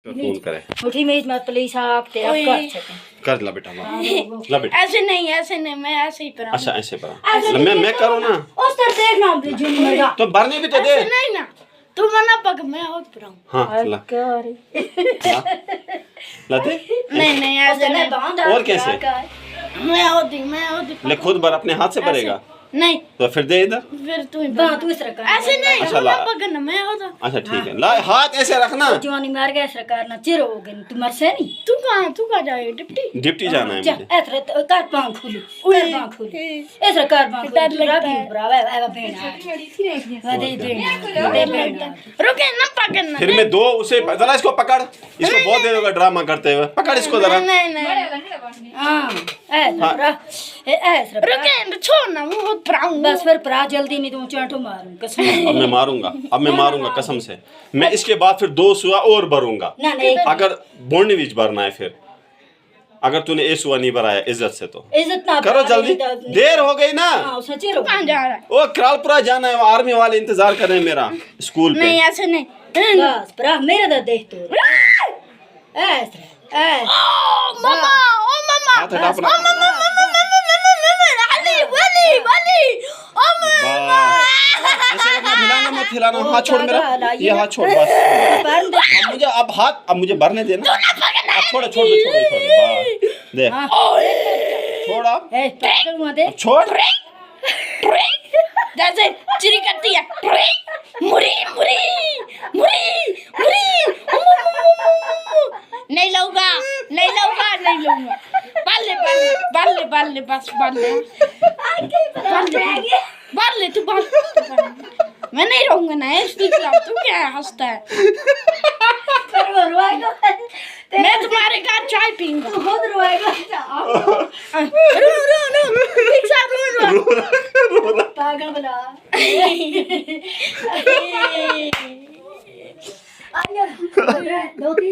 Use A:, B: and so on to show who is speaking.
A: Phone करे
B: मुठी में मत प्लीज आप ते आप कर सके
A: कर ला बेटा ला बेटा
C: ऐसे नहीं मैं ऐसे ही पढ़ा
A: अच्छा ऐसे पढ़ा मैं करूँ ना
B: उस तरह देखना जुन मेरा
A: तो भरने भी तो दे
C: ऐसे नहीं ना तुम मना पक मैं और पढ़ाऊं
A: हाँ ला ला दे
C: नहीं ऐसे नहीं
B: बांधा
A: और कैसे
C: मैं होती
A: ले खुद भर अपने हाथ से भरेगा
C: नहीं
A: तो फिर दे इधर
C: फिर तू ही
B: बांध तू इस तरह कर
C: ऐसे नहीं
A: अच्छा, ला।
C: मना पकड़ना मैं होता
A: अच्छा ठीक है ला हाथ ऐसे रखना
B: जवानी मार गया इस तरह करना चिर हो गए तू मर से नहीं
C: तू कहाँ जाएगा डिप्टी
A: डिप्टी जाना है
B: जा
A: मुझे
B: ऐसे कर पांव खुली कर पांव खुली ऐसे कर पांव
C: डर
B: खुली
C: लगता है।
B: ब्रावा आवा बेना दे बेना
C: रुके ना पकड़ना
A: फिर मैं दो उसे जरा इसको पकड़ इसको बहुत देर होगा ड्रामा करते हुए पकड़ इसको जरा
C: नहीं
B: हां ऐसे
C: रुके छोड़ ना मैं और पढ़ाऊंगा
B: बस फिर परा जल्दी नहीं तो चांटो मारूं कसम
A: अब मैं मारूंगा कसम से मैं इसके बाद फिर 2 सुआ और भरूंगा
B: ना नहीं
A: अगर बोर्ड बीच भरना है फिर अगर तूने ए सुआ नहीं भराया इज्जत से तो
B: इज्जत ना
A: करो जल्दी देर हो गई ना
B: हां सच्ची रो
C: कहाँ जा रहा है
A: ओ करालपुरा जाना है आर्मी वाले इंतजार कर रहे हैं मेरा स्कूल पे
C: नहीं ऐसे नहीं
B: बस परा मेरा दा देख तो ऐसे
C: ओ मामा
A: हाथ हटा अपना ऐसे रखना हिलाना मत हाथ छोड़ मेरा ये हाथ छोड़ बस अब मुझे भरने देना अब छोड़ बस दे छोड़ अब
B: ए पागल हुआ दे
A: छोड़
C: जैसे चिरी करती है मुरी नहीं लूंगा बाल ले बस बाल ले तू मैं नहीं रहूंगा ना इसके खिलाफ तू क्या हंसता है मैं तुम्हारे घर चाय पीऊंगा
B: खुद रोएगा
C: रो
B: पागल बना दो तीन